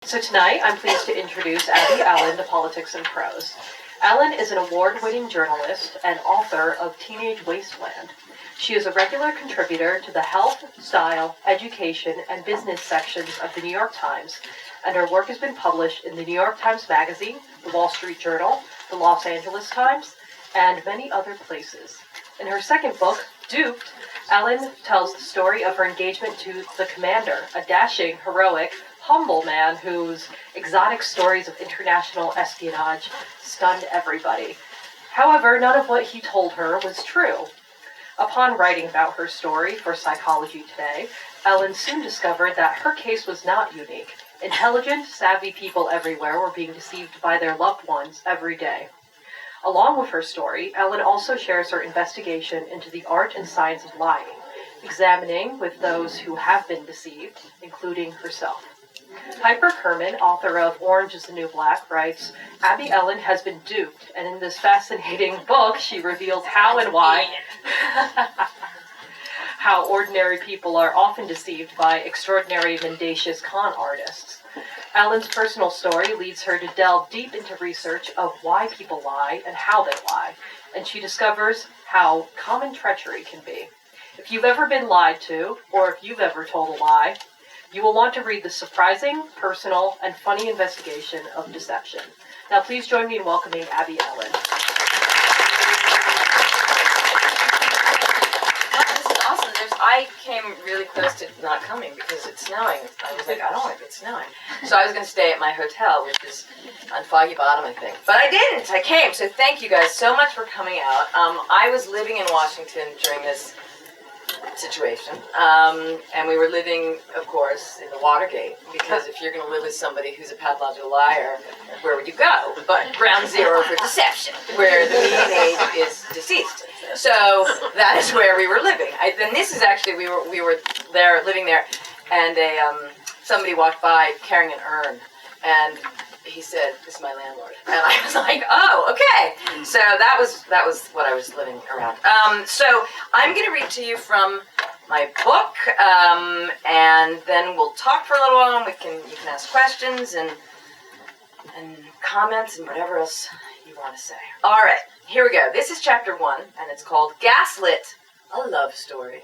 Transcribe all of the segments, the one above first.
So tonight, I'm pleased to introduce Abby Ellin to Politics and Prose. Ellin is an award-winning journalist and author of Teenage Wasteland. She is a regular contributor to the health, style, education, and business sections of the New York Times, and her work has been published in the New York Times Magazine, the Wall Street Journal, the Los Angeles Times, and many other places. In her second book, Duped, Ellin tells the story of her engagement to the commander, a dashing, heroic, humble man whose exotic stories of international espionage stunned everybody. However, none of what he told her was true. Upon writing about her story for Psychology Today, Ellin soon discovered that her case was not unique. Intelligent, savvy people everywhere were being deceived by their loved ones every day. Along with her story, Ellin also shares her investigation into the art and science of lying, examining with those who have been deceived, including herself. Piper Kerman, author of Orange is the New Black, writes, Abby Ellin has been duped, and in this fascinating book, she reveals how and why how ordinary people are often deceived by extraordinary mendacious con artists. Ellin's personal story leads her to delve deep into research of why people lie and how they lie, and she discovers how common treachery can be. If you've ever been lied to, or if you've ever told a lie, you will want to read the surprising, personal, and funny investigation of deception. Now please join me in welcoming Abby Ellin. I came really close to not coming because it's snowing. I was like, I don't want it, it's snowing. So I was going to stay at my hotel, which is on Foggy Bottom, I think. But I didn't. I came. So thank you guys so much for coming out. I was living in Washington during this situation. And we were living, of course, in the Watergate. Because if you're going to live with somebody who's a pathological liar, where would you go? But ground zero for deception, where the median age is deceased. So that is where we were living. And this is actually, we were there, living there, and somebody walked by carrying an urn, and he said, "This is my landlord." And I was like, "Oh, okay." So that was what I was living around. So I'm going to read to you from my book, and then we'll talk for a little while, and you can ask questions and comments and whatever else you want to say. All right. Here we go. This is chapter 1, and it's called Gaslit, a Love Story.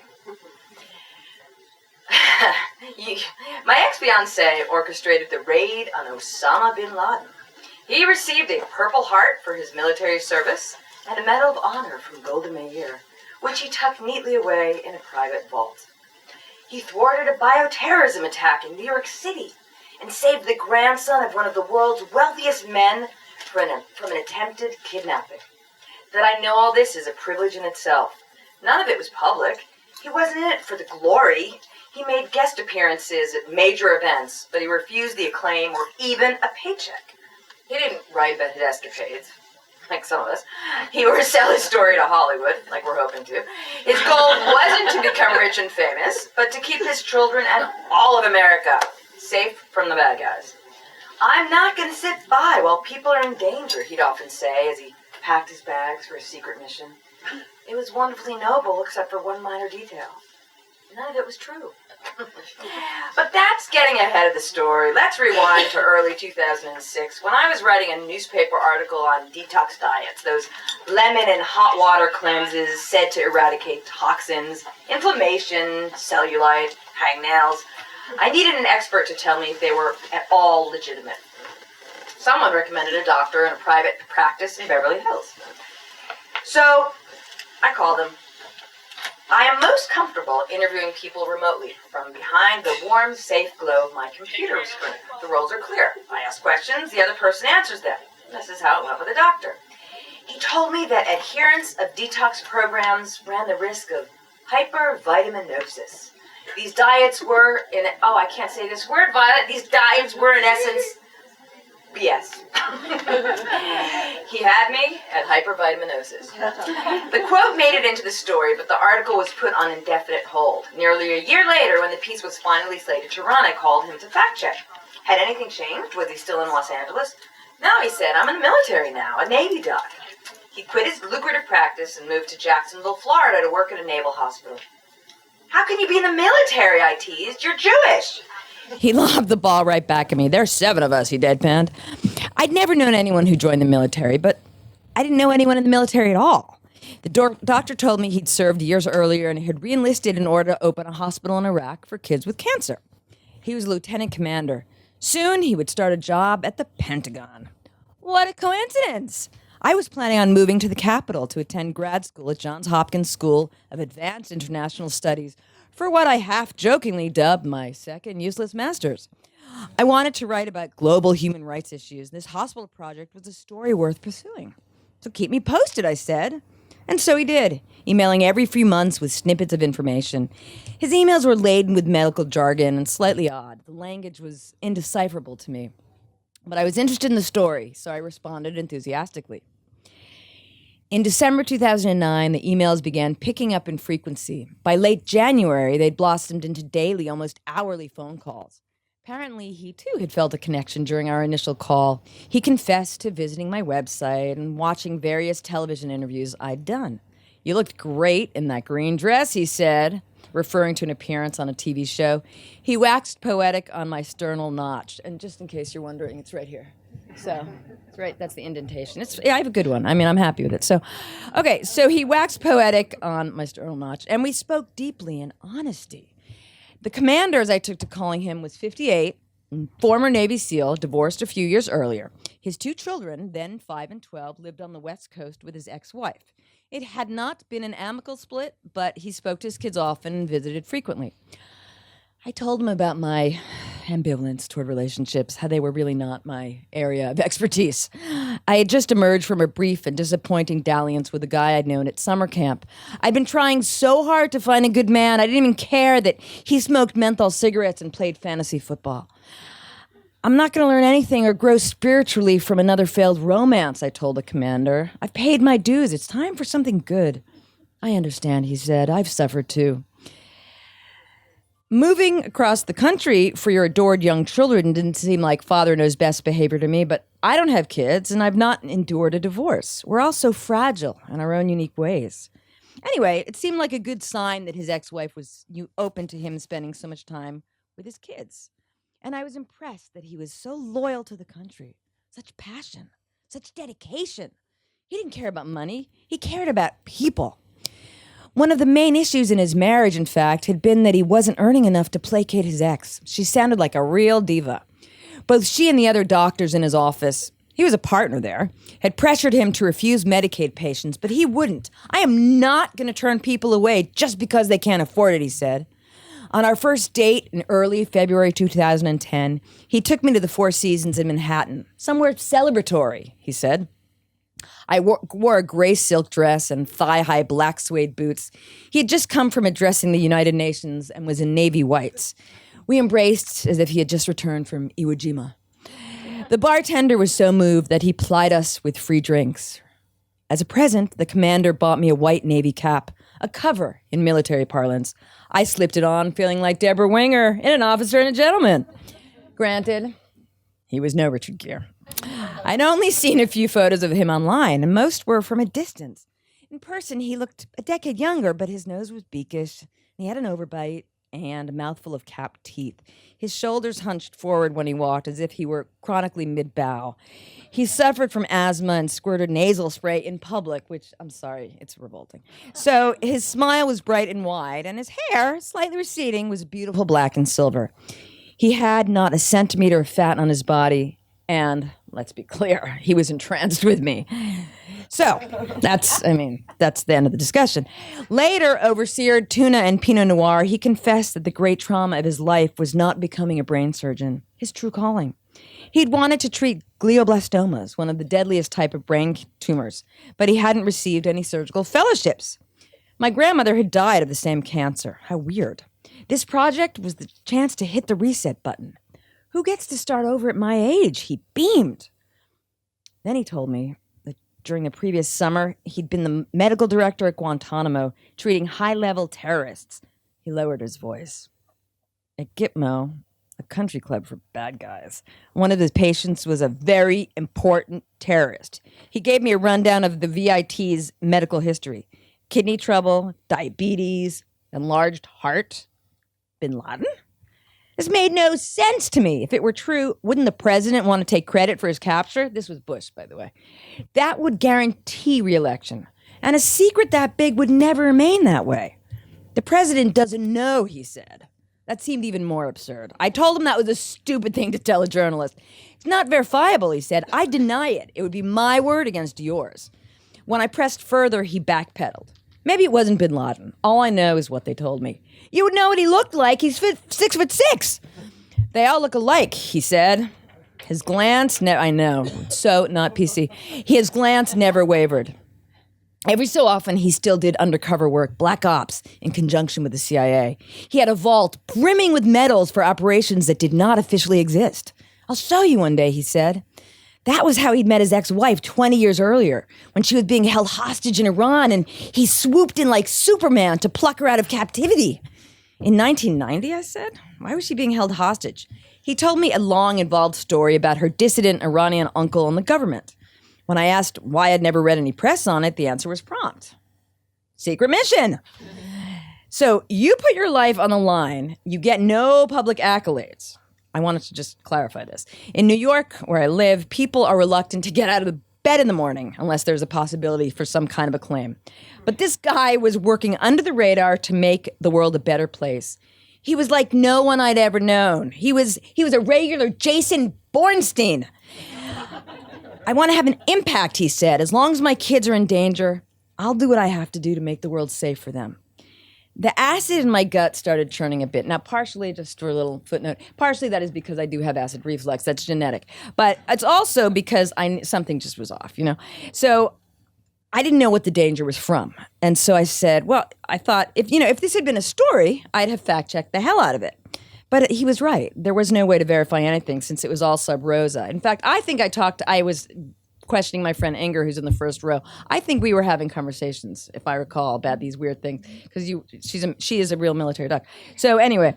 My ex-fiancé orchestrated the raid on Osama bin Laden. He received a Purple Heart for his military service and a Medal of Honor from Golda Meir, which he tucked neatly away in a private vault. He thwarted a bioterrorism attack in New York City and saved the grandson of one of the world's wealthiest men from an attempted kidnapping. That I know all this is a privilege in itself. None of it was public. He wasn't in it for the glory. He made guest appearances at major events, but he refused the acclaim or even a paycheck. He didn't write about his escapades, like some of us. He would sell his story to Hollywood, like we're hoping to. His goal wasn't to become rich and famous, but to keep his children and all of America safe from the bad guys. I'm not going to sit by while people are in danger, he'd often say as he packed his bags for a secret mission. It was wonderfully noble, except for one minor detail. None of it was true. But that's getting ahead of the story. Let's rewind to early 2006, when I was writing a newspaper article on detox diets, those lemon and hot water cleanses said to eradicate toxins, inflammation, cellulite, hangnails. I needed an expert to tell me if they were at all legitimate. Someone recommended a doctor in a private practice in Beverly Hills. So I called him. I am most comfortable interviewing people remotely from behind the warm, safe glow of my computer screen. The roles are clear. I ask questions, the other person answers them. This is how it went with the doctor. He told me that adherents of detox programs ran the risk of hypervitaminosis. These diets were I can't say this word, Violet. These diets were in essence BS. He had me at hypervitaminosis. The quote made it into the story, but the article was put on indefinite hold. Nearly a year later, when the piece was finally slated to run, I called him to fact check. Had anything changed? Was he still in Los Angeles? No, he said, I'm in the military now, a Navy doc. He quit his lucrative practice and moved to Jacksonville, Florida to work at a naval hospital. How can you be in the military, I teased? You're Jewish. He lobbed the ball right back at me. There's 7 of us, he deadpanned. I'd never known anyone who joined the military, but I didn't know anyone in the military at all. The doctor told me he'd served years earlier and had re-enlisted in order to open a hospital in Iraq for kids with cancer. He was a lieutenant commander. Soon he would start a job at the Pentagon. What a coincidence! I was planning on moving to the capital to attend grad school at Johns Hopkins School of Advanced International Studies for what I half-jokingly dubbed my second useless master's. I wanted to write about global human rights issues, and this hospital project was a story worth pursuing. So keep me posted, I said. And so he did, emailing every few months with snippets of information. His emails were laden with medical jargon and slightly odd. The language was indecipherable to me. But I was interested in the story, so I responded enthusiastically. In December 2009, the emails began picking up in frequency. By late January, they'd blossomed into daily, almost hourly phone calls. Apparently, he too had felt a connection during our initial call. He confessed to visiting my website and watching various television interviews I'd done. "You looked great in that green dress," he said, referring to an appearance on a TV show. He waxed poetic on my sternal notch. And just in case you're wondering, it's right here. So, it's right, that's the indentation. I have a good one. I mean, I'm happy with it. So he waxed poetic on my sternal notch, and we spoke deeply in honesty. The commander, as I took to calling him, was 58, former Navy SEAL, divorced a few years earlier. His 2 children, then 5 and 12, lived on the West Coast with his ex-wife. It had not been an amicable split, but he spoke to his kids often and visited frequently. I told him about my ambivalence toward relationships, how they were really not my area of expertise. I had just emerged from a brief and disappointing dalliance with a guy I'd known at summer camp. I'd been trying so hard to find a good man, I didn't even care that he smoked menthol cigarettes and played fantasy football. "I'm not going to learn anything or grow spiritually from another failed romance," I told the commander. "I've paid my dues. It's time for something good." "I understand," he said. "I've suffered too." Moving across the country for your adored young children didn't seem like father knows best behavior to me, but I don't have kids, and I've not endured a divorce. We're all so fragile in our own unique ways. Anyway, it seemed like a good sign that his ex-wife was open to him spending so much time with his kids. And I was impressed that he was so loyal to the country. Such passion, such dedication. He didn't care about money. He cared about people. One of the main issues in his marriage, in fact, had been that he wasn't earning enough to placate his ex. She sounded like a real diva. Both she and the other doctors in his office, he was a partner there, had pressured him to refuse Medicaid patients, but he wouldn't. "I am not going to turn people away just because they can't afford it," he said. On our first date in early February 2010, he took me to the Four Seasons in Manhattan. "Somewhere celebratory," he said. I wore a gray silk dress and thigh-high black suede boots. He had just come from addressing the United Nations and was in navy whites. We embraced as if he had just returned from Iwo Jima. The bartender was so moved that he plied us with free drinks. As a present, the commander bought me a white navy cap, a cover in military parlance. I slipped it on, feeling like Deborah Winger in An Officer and a Gentleman. Granted, he was no Richard Gere. I'd only seen a few photos of him online, and most were from a distance. In person, he looked a decade younger, but his nose was beakish, and he had an overbite and a mouthful of capped teeth. His shoulders hunched forward when he walked, as if he were chronically mid-bow. He suffered from asthma and squirted nasal spray in public, which, I'm sorry, it's revolting. So his smile was bright and wide, and his hair, slightly receding, was beautiful black and silver. He had not a centimeter of fat on his body, and let's be clear, he was entranced with me. So, that's the end of the discussion. Later, over seared tuna and Pinot Noir, he confessed that the great trauma of his life was not becoming a brain surgeon, his true calling. He'd wanted to treat glioblastomas, one of the deadliest type of brain tumors, but he hadn't received any surgical fellowships. My grandmother had died of the same cancer. How weird. This project was the chance to hit the reset button. Who gets to start over at my age? He beamed. Then he told me that during the previous summer, he'd been the medical director at Guantanamo, treating high-level terrorists. He lowered his voice. At Gitmo, a country club for bad guys, one of his patients was a very important terrorist. He gave me a rundown of the VIT's medical history. Kidney trouble, diabetes, enlarged heart. Bin Laden? This made no sense to me. If it were true, wouldn't the president want to take credit for his capture? This was Bush, by the way. That would guarantee re-election. And a secret that big would never remain that way. The president doesn't know, he said. That seemed even more absurd. I told him that was a stupid thing to tell a journalist. It's not verifiable, he said. I deny it. It would be my word against yours. When I pressed further, he backpedaled. Maybe it wasn't bin Laden. All I know is what they told me. You would know what he looked like. He's 6'6". They all look alike, he said. His glance, I know, so not PC. His glance never wavered. Every so often, he still did undercover work, black ops, in conjunction with the CIA. He had a vault brimming with medals for operations that did not officially exist. I'll show you one day, he said. That was how he'd met his ex-wife 20 years earlier, when she was being held hostage in Iran, and he swooped in like Superman to pluck her out of captivity. In 1990, I said? Why was she being held hostage? He told me a long, involved story about her dissident Iranian uncle and the government. When I asked why I'd never read any press on it, the answer was prompt. Secret mission. So you put your life on the line, you get no public accolades. I wanted to just clarify this. In New York, where I live, people are reluctant to get out of the bed in the morning unless there's a possibility for some kind of acclaim. But this guy was working under the radar to make the world a better place. He was like no one I'd ever known. He was a regular Jason Bornstein. I want to have an impact, he said. As long as my kids are in danger, I'll do what I have to do to make the world safe for them. The acid in my gut started churning a bit. Now, partially, just for a little footnote, partially that is because I do have acid reflux. That's genetic. But it's also because something just was off, you know? So I didn't know what the danger was from. And so I said, well, I thought, if this had been a story, I'd have fact-checked the hell out of it. But he was right. There was no way to verify anything since it was all sub rosa. In fact, I think I was questioning my friend Inger, who's in the first row. I think we were having conversations, if I recall, about these weird things, because she is a real military doc. So anyway,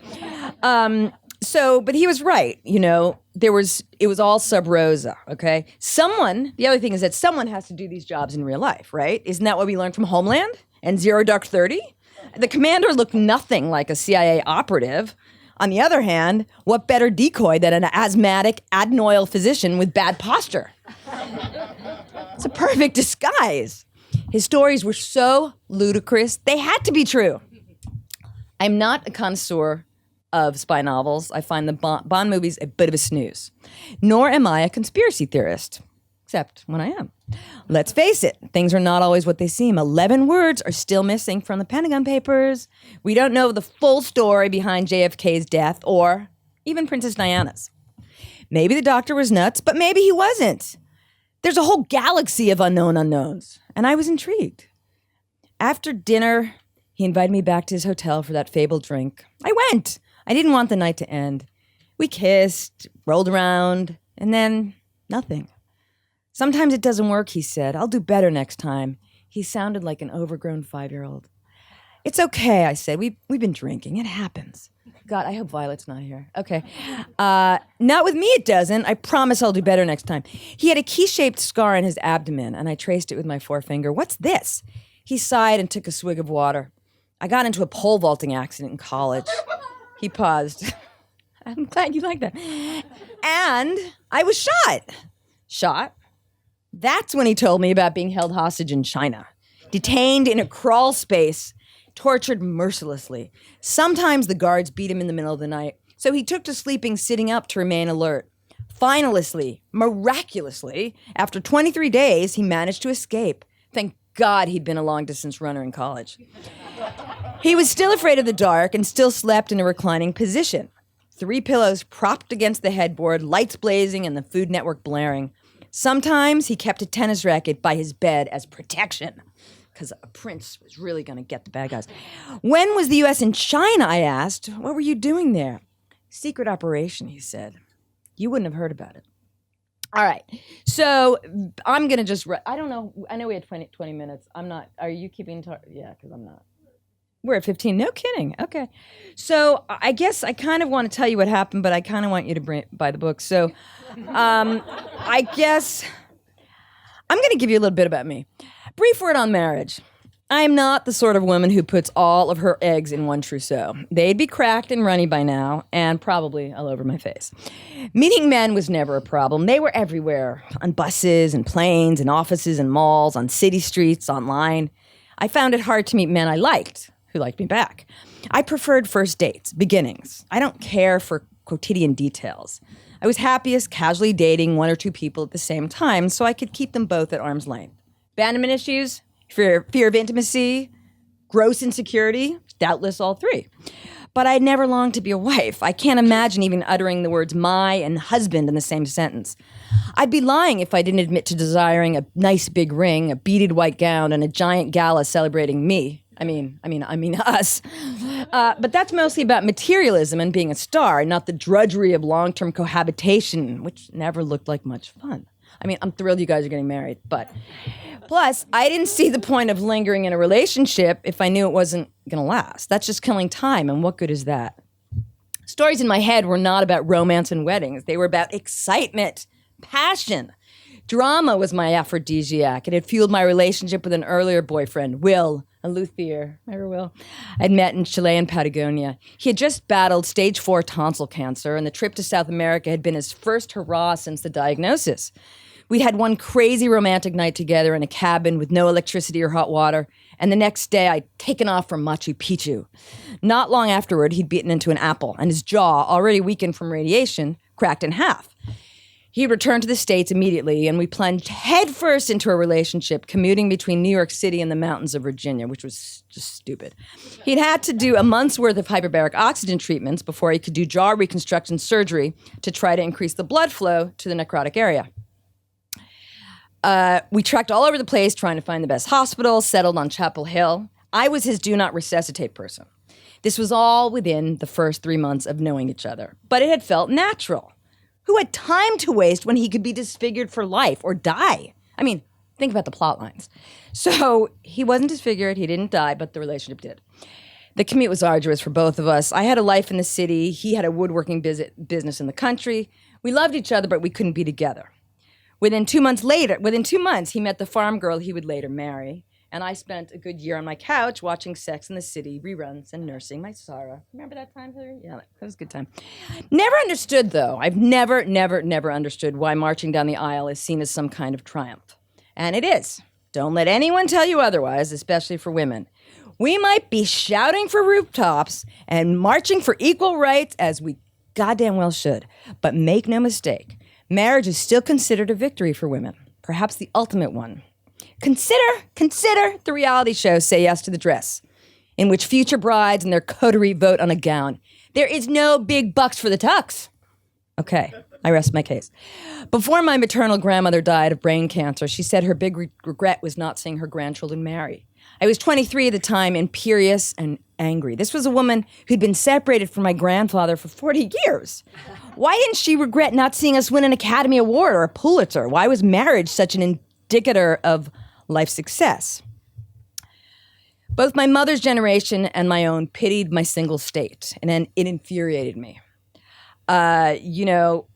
but he was right. It was all sub rosa. Okay, the other thing is that someone has to do these jobs in real life, right? Isn't that what we learned from Homeland and Zero Dark 30? The commander looked nothing like a CIA operative. On the other hand, what better decoy than an asthmatic, adenoid physician with bad posture? It's a perfect disguise. His stories were so ludicrous, they had to be true. I'm not a connoisseur of spy novels. I find the Bond movies a bit of a snooze. Nor am I a conspiracy theorist, except when I am. Let's face it, things are not always what they seem. 11 words are still missing from the Pentagon Papers. We don't know the full story behind JFK's death or even Princess Diana's. Maybe the doctor was nuts, but maybe he wasn't. There's a whole galaxy of unknown unknowns, and I was intrigued. After dinner, he invited me back to his hotel for that fabled drink. I went. I didn't want the night to end. We kissed, rolled around, and then nothing. Sometimes it doesn't work, he said. I'll do better next time. He sounded like an overgrown 5-year-old. It's okay, I said. We've been drinking. It happens. God, I hope Violet's not here. Okay. Not with me, it doesn't. I promise I'll do better next time. He had a key-shaped scar on his abdomen, and I traced it with my forefinger. What's this? He sighed and took a swig of water. I got into a pole vaulting accident in college. He paused. I'm glad you like that. And I was shot. Shot? That's when he told me about being held hostage in China, detained in a crawl space, tortured mercilessly. Sometimes the guards beat him in the middle of the night, so he took to sleeping sitting up to remain alert. Finally, miraculously, after 23 days, he managed to escape. Thank God he'd been a long-distance runner in college. He was still afraid of the dark and still slept in a reclining position. 3 pillows propped against the headboard, lights blazing and the Food Network blaring. Sometimes he kept a tennis racket by his bed as protection, because a prince was really going to get the bad guys. When was the U.S. in China, I asked. What were you doing there? Secret operation, he said. You wouldn't have heard about it. All right. So I'm going to just, I don't know. I know we had 20 minutes. I'm not, are you keeping, yeah, because I'm not. We're at 15. No kidding. Okay. So I guess I kind of want to tell you what happened, but I kind of want you to buy the book. So I guess I'm going to give you a little bit about me. Brief word on marriage. I'm not the sort of woman who puts all of her eggs in one trousseau. They'd be cracked and runny by now, and probably all over my face. Meeting men was never a problem. They were everywhere, on buses and planes and offices and malls, on city streets, online. I found it hard to meet men I liked, who liked me back. I preferred first dates, beginnings. I don't care for quotidian details. I was happiest casually dating one or two people at the same time so I could keep them both at arm's length. Abandonment issues? Fear of intimacy, gross insecurity, doubtless all three. But I never longed to be a wife. I can't imagine even uttering the words my and husband in the same sentence. I'd be lying if I didn't admit to desiring a nice big ring, a beaded white gown, and a giant gala celebrating me. I mean us. But that's mostly about materialism and being a star, not the drudgery of long-term cohabitation, which never looked like much fun. I mean, I'm thrilled you guys are getting married, but... Plus, I didn't see the point of lingering in a relationship if I knew it wasn't going to last. That's just killing time, and what good is that? Stories in my head were not about romance and weddings. They were about excitement, passion. Drama was my aphrodisiac. It had fueled my relationship with an earlier boyfriend, Will, a luthier. Remember Will? I'd met in Chile and Patagonia. He had just battled stage 4 tonsil cancer, and the trip to South America had been his first hurrah since the diagnosis. We'd had one crazy romantic night together in a cabin with no electricity or hot water, and the next day I'd taken off for Machu Picchu. Not long afterward, he'd bitten into an apple, and his jaw, already weakened from radiation, cracked in half. He returned to the States immediately, and we plunged headfirst into a relationship, commuting between New York City and the mountains of Virginia, which was just stupid. He'd had to do a month's worth of hyperbaric oxygen treatments before he could do jaw reconstruction surgery to try to increase the blood flow to the necrotic area. We trekked all over the place trying to find the best hospital, settled on Chapel Hill. I was his do not resuscitate person. This was all within the first 3 months of knowing each other, but it had felt natural. Who had time to waste when he could be disfigured for life or die? I mean, think about the plot lines. So he wasn't disfigured, he didn't die, but the relationship did. The commute was arduous for both of us. I had a life in the city, he had a woodworking business in the country. We loved each other, but we couldn't be together. Within 2 months, he met the farm girl he would later marry, and I spent a good year on my couch watching Sex and the City reruns and nursing my sorrow. Remember that time, Hillary? Yeah, that was a good time. Never understood, though. I've never understood why marching down the aisle is seen as some kind of triumph. And it is. Don't let anyone tell you otherwise, especially for women. We might be shouting for rooftops and marching for equal rights, as we goddamn well should, but make no mistake, marriage is still considered a victory for women, perhaps the ultimate one. Consider the reality show Say Yes to the Dress, in which future brides and their coterie vote on a gown. There is no big bucks for the tux. Okay, I rest my case. Before my maternal grandmother died of brain cancer, she said her big regret was not seeing her grandchildren marry. I was 23 at the time, imperious and angry. This was a woman who'd been separated from my grandfather for 40 years. Why didn't she regret not seeing us win an Academy Award or a Pulitzer? Why was marriage such an indicator of life success? Both my mother's generation and my own pitied my single state, and it infuriated me.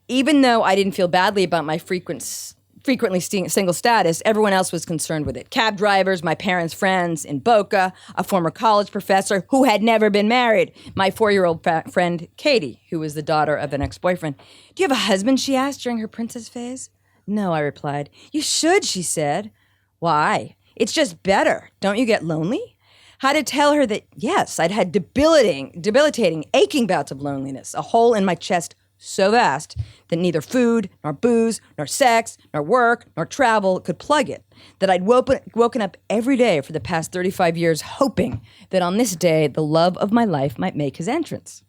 Even though I didn't feel badly about my frequently single status, everyone else was concerned with it. Cab drivers, my parents' friends in Boca, a former college professor who had never been married, my 4-year-old friend Katie, who was the daughter of an ex-boyfriend. "Do you have a husband?" she asked during her princess phase. "No," I replied. "You should," she said. "Why? It's just better. Don't you get lonely?" How to tell her that, yes, I'd had debilitating, aching bouts of loneliness, a hole in my chest so vast that neither food, nor booze, nor sex, nor work, nor travel could plug it, that I'd woken up every day for the past 35 years hoping that on this day the love of my life might make his entrance.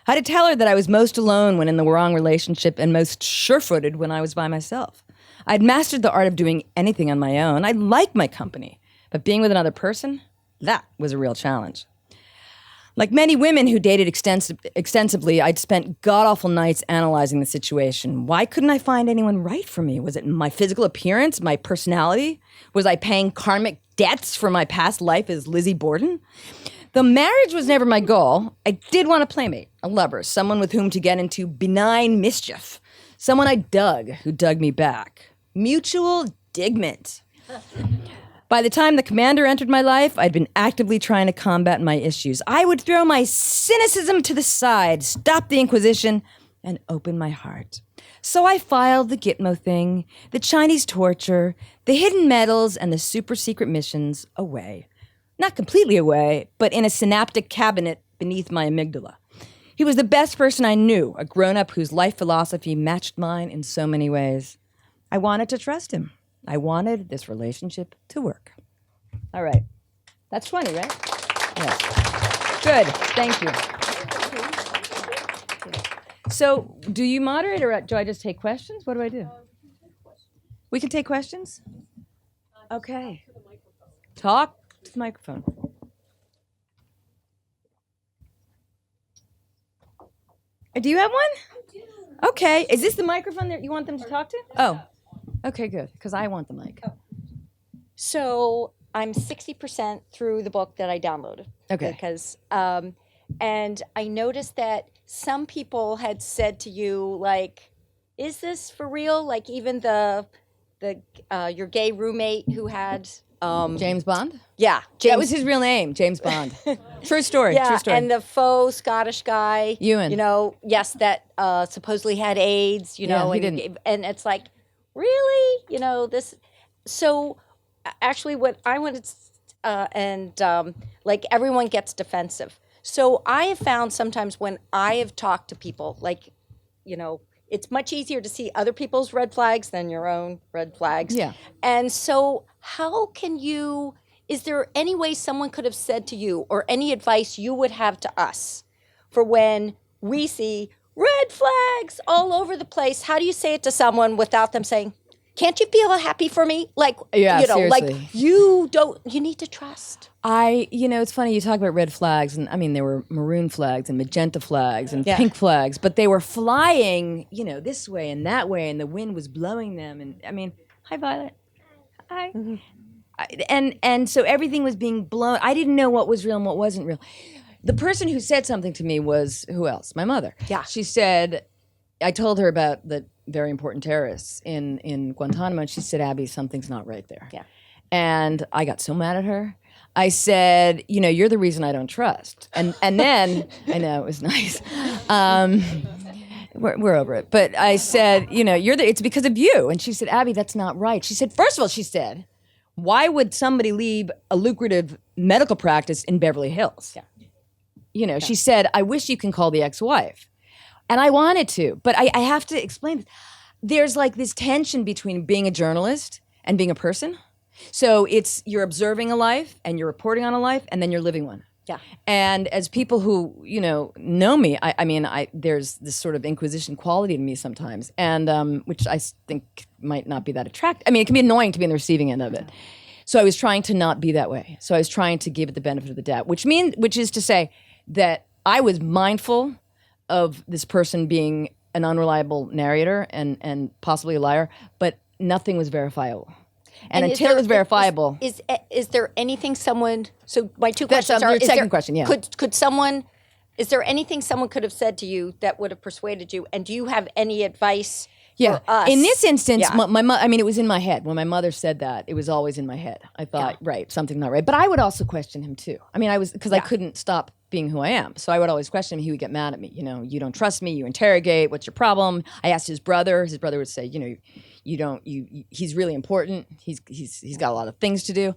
How to tell her that I was most alone when in the wrong relationship and most sure-footed when I was by myself. I'd mastered the art of doing anything on my own. I liked my company, but being with another person, that was a real challenge. Like many women who dated extensively, I'd spent god-awful nights analyzing the situation. Why couldn't I find anyone right for me? Was it my physical appearance, my personality? Was I paying karmic debts for my past life as Lizzie Borden? Though marriage was never my goal, I did want a playmate, a lover, someone with whom to get into benign mischief, someone I dug who dug me back. Mutual digment. By the time the commander entered my life, I'd been actively trying to combat my issues. I would throw my cynicism to the side, stop the Inquisition, and open my heart. So I filed the Gitmo thing, the Chinese torture, the hidden medals, and the super secret missions away. Not completely away, but in a synaptic cabinet beneath my amygdala. He was the best person I knew, a grown-up whose life philosophy matched mine in so many ways. I wanted to trust him. I wanted this relationship to work. All right. That's 20, right? Yes. Good. Thank you. So, do you moderate or do I just take questions? What do I do? We can take questions? Okay. Talk to the microphone. Do you have one? Okay. Is this the microphone that you want them to talk to? Oh. Okay, good. Because I want the mic. So I'm 60% through the book that I downloaded. Okay. Because, and I noticed that some people had said to you, like, is this for real? Like even your gay roommate who had James Bond? Yeah, That was his real name, James Bond. True story. Yeah, True story. and the faux Scottish guy, Ewan. You know, yes, that supposedly had AIDS. You know, he and, didn't. and it's like, really, you know, this. So, actually, what I wanted, like everyone gets defensive. So I have found sometimes when I have talked to people, like, you know, it's much easier to see other people's red flags than your own red flags. Yeah. And so how can you, is there any way someone could have said to you or any advice you would have to us for when we see red flags all over the place? How do you say it to someone without them saying, can't you feel happy for me? Like, Yeah, you know, seriously. like you need to trust. It's funny, you talk about red flags, and I mean, there were maroon flags and magenta flags and Yeah. pink flags, but they were flying, you know, this way and that way, and the wind was blowing them. And I mean, hi, Violet. Hi. And so everything was being blown. I didn't know what was real and what wasn't real. The person who said something to me was, who else? My mother. Yeah. She said, I told her about the very important terrorists in Guantanamo, and she said, Abby, something's not right there. Yeah. And I got so mad at her. I said, you know, you're the reason I don't trust. And then, I know, it was nice. We're over it. But I said, you know, it's because of you. And she said, Abby, that's not right. She said, first of all, she said, why would somebody leave a lucrative medical practice in Beverly Hills? Yeah. You know, she said, I wish you can call the ex-wife. And I wanted to, but I have to explain this. There's like this tension between being a journalist and being a person. So you're observing a life and you're reporting on a life and then you're living one. Yeah. And as people who, you know me, I mean, there's this sort of Inquisition quality to me sometimes, and which I think might not be that attractive. I mean, it can be annoying to be on the receiving end of it. So I was trying to not be that way. So I was trying to give it the benefit of the doubt, which is to say that I was mindful of this person being an unreliable narrator and possibly a liar, but nothing was verifiable. And until it was verifiable, is there anything someone? So my two That's questions are: your second question, yeah. Could someone? Is there anything someone could have said to you that would have persuaded you? And do you have any advice? yeah. For us? In this instance, Yeah. I mean, it was in my head. When my mother said that, it was always in my head. I thought, right, something's not right. But I would also question him too. I mean, I couldn't stop being who I am. So I would always question him. He would get mad at me. You know, you don't trust me. You interrogate. What's your problem? I asked his brother. His brother would say, you know, he's really important. He's got a lot of things to do.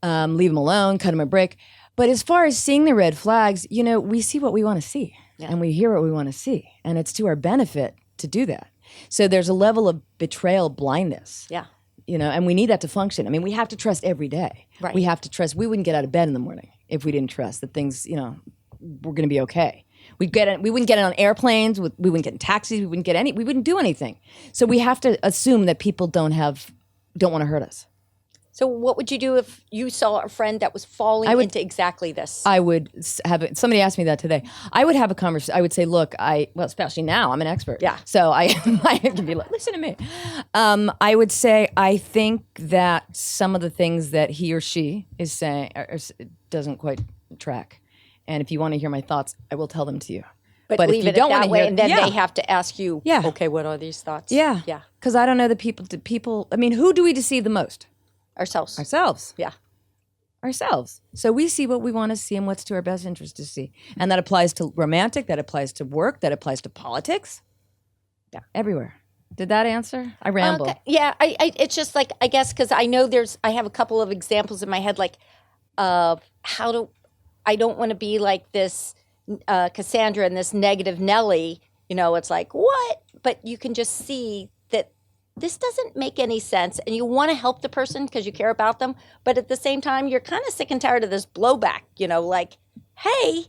Leave him alone. Cut him a break. But as far as seeing the red flags, you know, we see what we want to see, and we hear what we want to see, and it's to our benefit to do that. So there's a level of betrayal blindness. Yeah. You know, and we need that to function. I mean, we have to trust every day. Right. We have to trust. We wouldn't get out of bed in the morning if we didn't trust that things, you know, were going to be okay. We wouldn't get it on airplanes. We wouldn't get in taxis. We wouldn't do anything. So we have to assume that people don't want to hurt us. So what would you do if you saw a friend that was falling into exactly this? I would somebody asked me that today. I would have a conversation. I would say, look, especially now, I'm an expert. Yeah. So I can be like, listen to me. I would say, I think that some of the things that he or she is saying doesn't quite track. And if you want to hear my thoughts, I will tell them to you. but if leave you it don't that wanna way, hear- and then Yeah. they have to ask you, Yeah. okay, what are these thoughts? Yeah. Yeah. Because I don't know the people. I mean, who do we deceive the most? Ourselves. Ourselves. Yeah. Ourselves. So we see what we want to see and what's to our best interest to see. And that applies to romantic, that applies to work, that applies to politics. Yeah. Everywhere. Did that answer? I ramble. Okay. Yeah, I it's just like, I guess, because I know I have a couple of examples in my head, like, of I don't want to be like this Cassandra and this negative Nellie. It's like, what? But you can just see that this doesn't make any sense, and you want to help the person because you care about them, but at the same time, you're kind of sick and tired of this blowback, like, hey,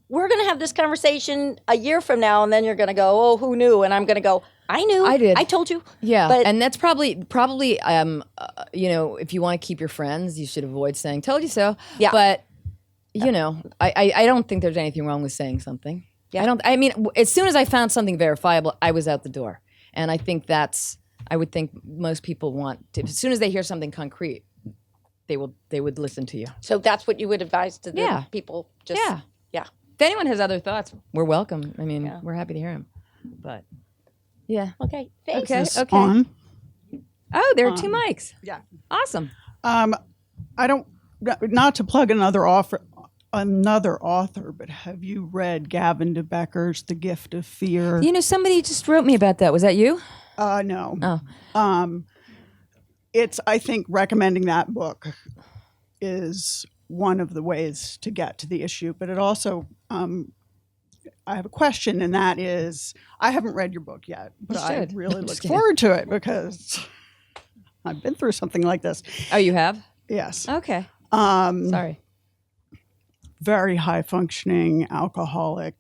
we're going to have this conversation a year from now, and then you're going to go, oh, who knew? And I'm going to go, I knew. I did. I told you. Yeah, But and that's probably if you want to keep your friends, you should avoid saying "told you so." Yeah. But I don't think there's anything wrong with saying something. Yeah. I mean, as soon as I found something verifiable, I was out the door, and I think I would think most people want to. As soon as they hear something concrete, they would listen to you. so that's what you would advise to the Yeah. people. Just, Yeah. Yeah. If anyone has other thoughts, we're welcome. I mean, Yeah. we're happy to hear them. But yeah. Okay. Thanks. Okay. Is this Okay. on? Oh, there are two mics. Yeah. Awesome. I don't, not to plug another author, but have you read Gavin de Becker's The Gift of Fear? Somebody just wrote me about that. Was that you? No. Oh. I think recommending that book is one of the ways to get to the issue, but it also, I have a question, and that is, I haven't read your book yet, but You I should. really I'm look just kidding. forward to it because I've been through something like this. Oh, you have? Yes. Okay. Um, Sorry. Very high functioning alcoholic,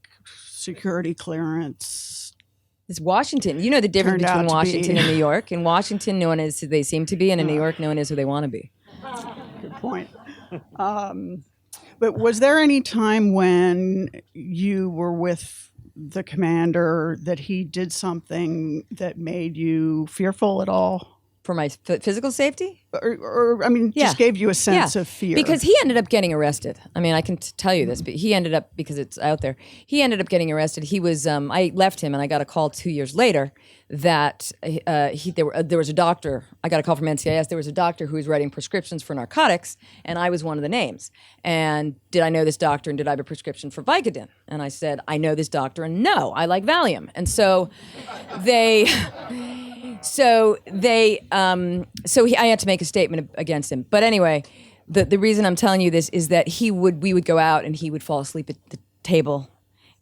security clearance. It's Washington. You know the difference Turned out between to Washington be- and New York. In Washington, no one is who they seem to be, and in New York, no one is who they want to be. Good point. But was there any time when you were with the commander that he did something that made you fearful at all? For my physical safety? Or I mean, Yeah. just gave you a sense of fear? Because he ended up getting arrested. I mean, I can tell you this, but he ended up, because it's out there, he ended up getting arrested. He was, I left him, and I got a call 2 years later that there was a doctor. I got a call from NCIS. There was a doctor who was writing prescriptions for narcotics, and I was one of the names. And did I know this doctor, and did I have a prescription for Vicodin? And I said, I know this doctor, and no, I like Valium. And so I had to make a statement against him. But anyway, the reason I'm telling you this is that we would go out and he would fall asleep at the table,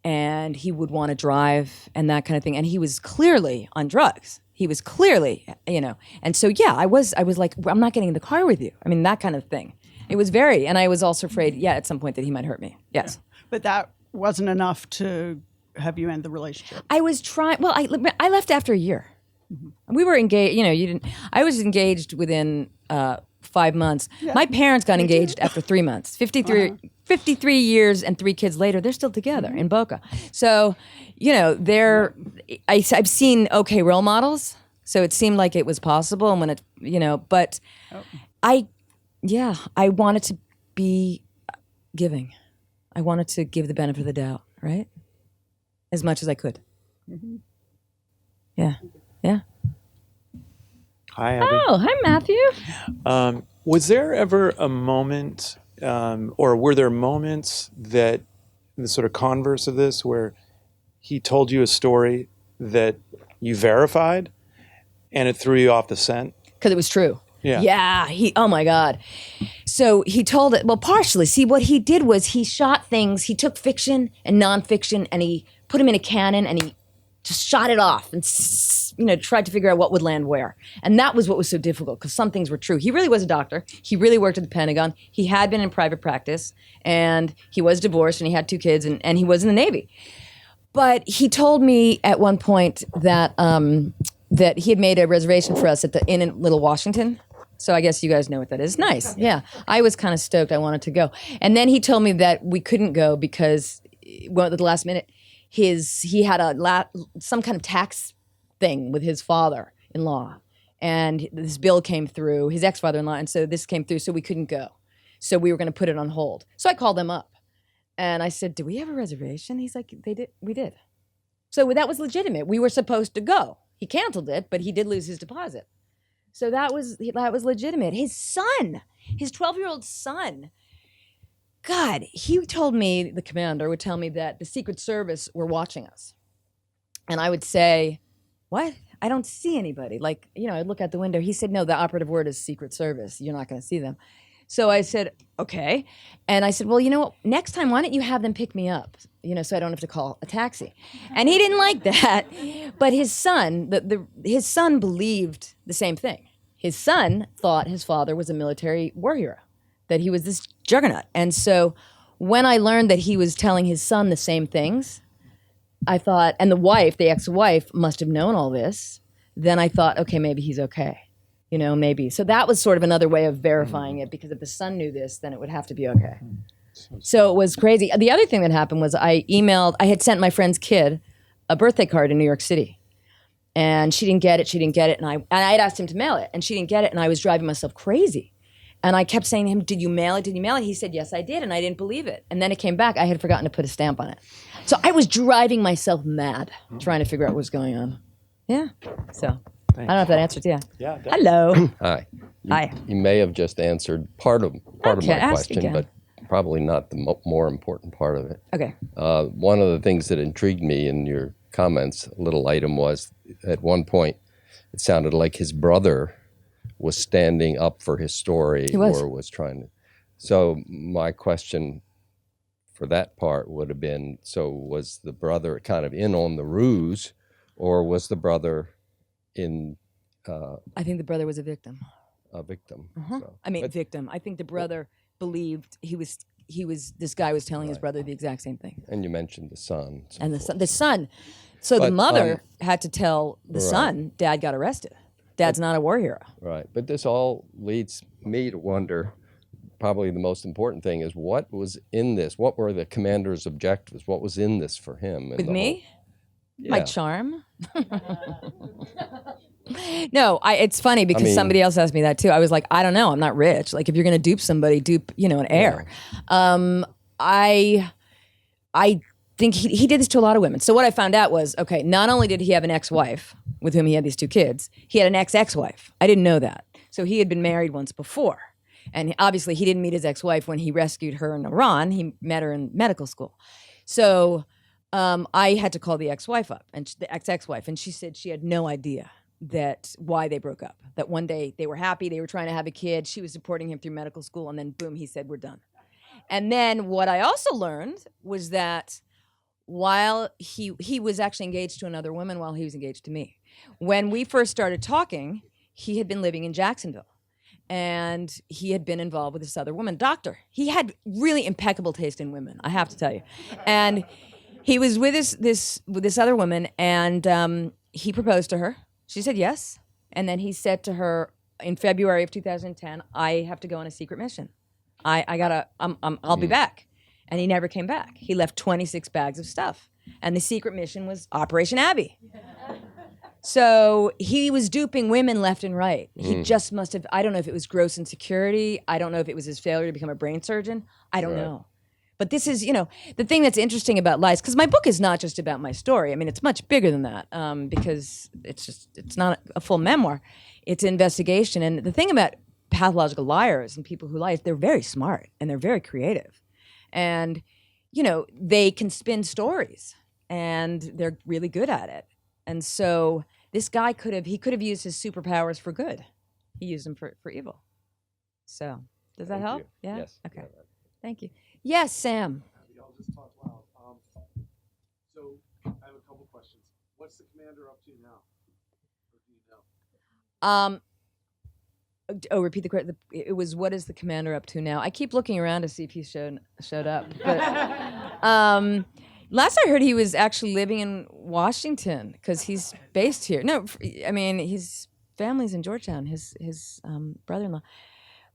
and he would want to drive and that kind of thing. And he was clearly on drugs. He was clearly, And so, yeah, I was like, I'm not getting in the car with you. I mean, that kind of thing. It was and I was also afraid, at some point that he might hurt me. Yes. But that wasn't enough to have you end the relationship. I was trying, I left after a year. We were engaged, I was engaged within 5 months. Yeah. My parents got engaged after 3 months. 53 years and 3 kids later, they're still together in Boca. So, I've seen okay role models. So it seemed like it was possible. And when but I wanted to be giving. I wanted to give the benefit of the doubt, right? As much as I could. Mm-hmm. Yeah. Yeah. Hi, Abby. Oh, hi, Matthew. Was there ever a moment, or were there moments that, the sort of converse of this, where he told you a story that you verified and it threw you off the scent? Because it was true. Yeah. Yeah. Oh my God. So he told it, partially. See, what he did was he shot things, he took fiction and nonfiction and he put them in a cannon and he just shot it off and, tried to figure out what would land where. And that was what was so difficult, because some things were true. He really was a doctor. He really worked at the Pentagon. He had been in private practice, and he was divorced, and he had 2 kids, and he was in the Navy. But he told me at one point that that he had made a reservation for us at the Inn in Little Washington. So I guess you guys know what that is. Nice. Yeah. I was kind of stoked. I wanted to go. And then he told me that we couldn't go because, at the last minute, he had some kind of tax thing with his father-in-law, and this bill came through, his ex-father-in-law, and so this came through, so we couldn't go. So we were going to put it on hold. So I called them up, and I said, "Do we have a reservation?" He's like, we did. So that was legitimate. We were supposed to go. He canceled it, but he did lose his deposit. So that was legitimate. His son, his 12-year-old son, God, he told me, the commander would tell me that the Secret Service were watching us. And I would say, what? I don't see anybody. Like, I'd look out the window. He said, no, the operative word is Secret Service. You're not going to see them. So I said, okay. And I said, well, you know what? Next time, why don't you have them pick me up? So I don't have to call a taxi. And he didn't like that. But his son, his son believed the same thing. His son thought his father was a military war hero, that he was this juggernaut. And so when I learned that he was telling his son the same things, I thought, and the ex-wife must have known all this, then I thought, okay, maybe he's okay. Maybe. So that was sort of another way of verifying it, because if the son knew this, then it would have to be okay. So it was crazy. The other thing that happened was I had sent my friend's kid a birthday card in New York City. And she didn't get it. And I had asked him to mail it, and she didn't get it. And I was driving myself crazy. And I kept saying to him, did you mail it? He said, yes, I did. And I didn't believe it. And then it came back. I had forgotten to put a stamp on it. So I was driving myself mad trying to figure out what was going on. Yeah. So I don't know if that answers. Yeah. Yeah. Hello. Hi. Hi. You may have just answered part of my question, but probably not the more important part of it. Okay. One of the things that intrigued me in your comments, a little item, was at one point it sounded like his brother was standing up for his story or was trying to. So my question for that part would have been, so was the brother kind of in on the ruse, or was the brother in I think the brother was a victim. a victim? Uh-huh. So, Victim. I think the brother believed he was this guy was telling his brother the exact same thing. and you mentioned the son. so And forth. the son. So the But, mother had to tell the right. son, Dad got arrested. Dad's not a war hero. Right. But this all leads me to wonder, probably the most important thing is, what was in this? What were the commander's objectives? What was in this for him? With me? Yeah. My charm? No, it's funny because somebody else asked me that too. I was like, I don't know. I'm not rich. Like, if you're going to dupe somebody, dupe, an heir. I think he did this to a lot of women. So what I found out was, okay, not only did he have an ex-wife with whom he had these 2 kids, he had an ex-wife. I didn't know that. So he had been married once before. And obviously he didn't meet his ex-wife when he rescued her in Iran. He met her in medical school. So I had to call the ex-wife up, and the ex-wife, and she said she had no idea why they broke up. That one day they were happy, they were trying to have a kid, she was supporting him through medical school, and then boom, he said, we're done. And then what I also learned was that while he was actually engaged to another woman while he was engaged to me. When we first started talking, he had been living in Jacksonville. And he had been involved with this other woman, doctor. He had really impeccable taste in women, I have to tell you. And he was with this other woman, and he proposed to her. She said yes. And then he said to her in February of 2010, I have to go on a secret mission. I'll be back. And he never came back. He left 26 bags of stuff. And the secret mission was Operation Abby. So he was duping women left and right. He just must have, I don't know if it was gross insecurity. I don't know if it was his failure to become a brain surgeon. I don't know. But this is, the thing that's interesting about lies, because my book is not just about my story. I mean, it's much bigger than that, because it's not a full memoir. It's an investigation. And the thing about pathological liars and people who lie is they're very smart and they're very creative. And, they can spin stories and they're really good at it. And so this guy could have used his superpowers for good. He used them for evil. So does that help? You. Yeah? Yes. Okay. Yeah. Thank you. Yes, Sam. I'll just talk loud. So I have a couple questions. What's the commander up to now? Or do you know? Repeat the question. It was, what is the commander up to now? I keep looking around to see if he showed up. But last I heard, he was actually living in Washington because he's based here. No, I mean, his family's in Georgetown. His brother-in-law,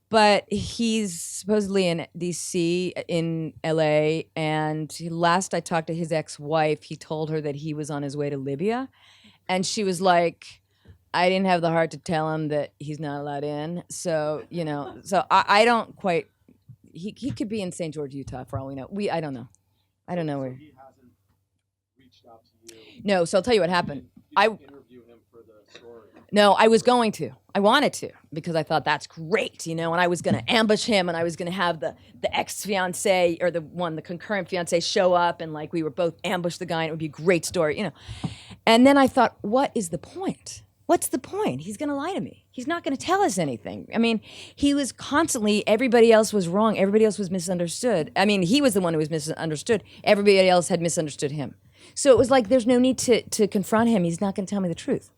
but he's supposedly in D.C., in L.A. And last I talked to his ex-wife, he told her that he was on his way to Libya, and she was like, I didn't have the heart to tell him that he's not allowed in. So, so I don't quite, he could be in St. George, Utah, for all we know. I don't know. I don't know where. So he hasn't reached out to you? No, so I'll tell you what happened. You didn't interview him for the story? No, I was going to. I wanted to because I thought that's great, and I was going to ambush him and I was going to have the ex-fiance or the concurrent fiance show up and like we were both ambush the guy and it would be a great story, And then I thought, what is the point? What's the point? He's going to lie to me. He's not going to tell us anything. I mean, he was constantly, everybody else was wrong. Everybody else was misunderstood. I mean, he was the one who was misunderstood. Everybody else had misunderstood him. So it was like, there's no need to confront him. He's not going to tell me the truth.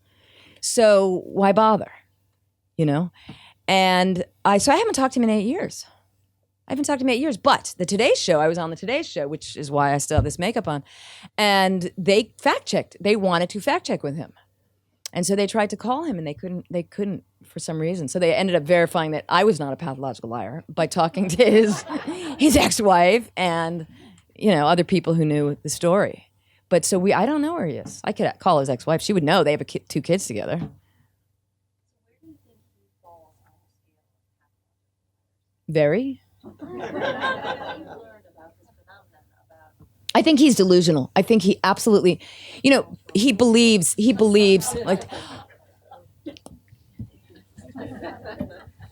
So why bother? And so I haven't talked to him in 8 years. I haven't talked to him in 8 years. But the Today Show, I was on the Today Show, which is why I still have this makeup on. And they fact-checked. They wanted to fact-check with him. And so they tried to call him and they couldn't for some reason. So they ended up verifying that I was not a pathological liar by talking to his ex-wife and, other people who knew the story. But so I don't know where he is. I could call his ex-wife. She would know. They have 2 kids together. Very. I think he's delusional. I think he absolutely, he believes like,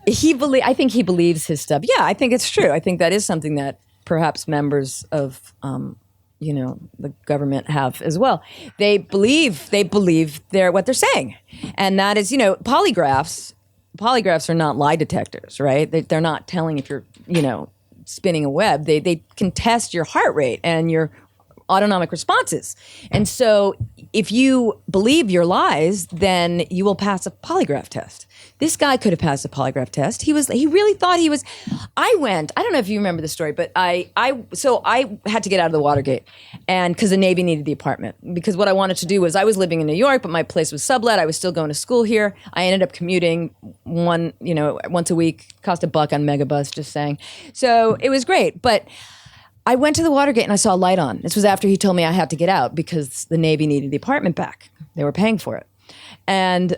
I think he believes his stuff. Yeah, I think it's true. I think that is something that perhaps members of, the government have as well. They believe what they're saying. And that is, polygraphs are not lie detectors, right? They're not telling if you're, spinning a web. They can test your heart rate and your autonomic responses. And so if you believe your lies, then you will pass a polygraph test. This guy could have passed a polygraph test. He really thought he was, I don't know if you remember the story, but I had to get out of the Watergate and because the Navy needed the apartment. Because what I wanted to do was I was living in New York, but my place was sublet. I was still going to school here. I ended up commuting once a week, cost $1 on Megabus, just saying. So it was great. But I went to the Watergate and I saw a light on. This was after he told me I had to get out because the Navy needed the apartment back. They were paying for it. And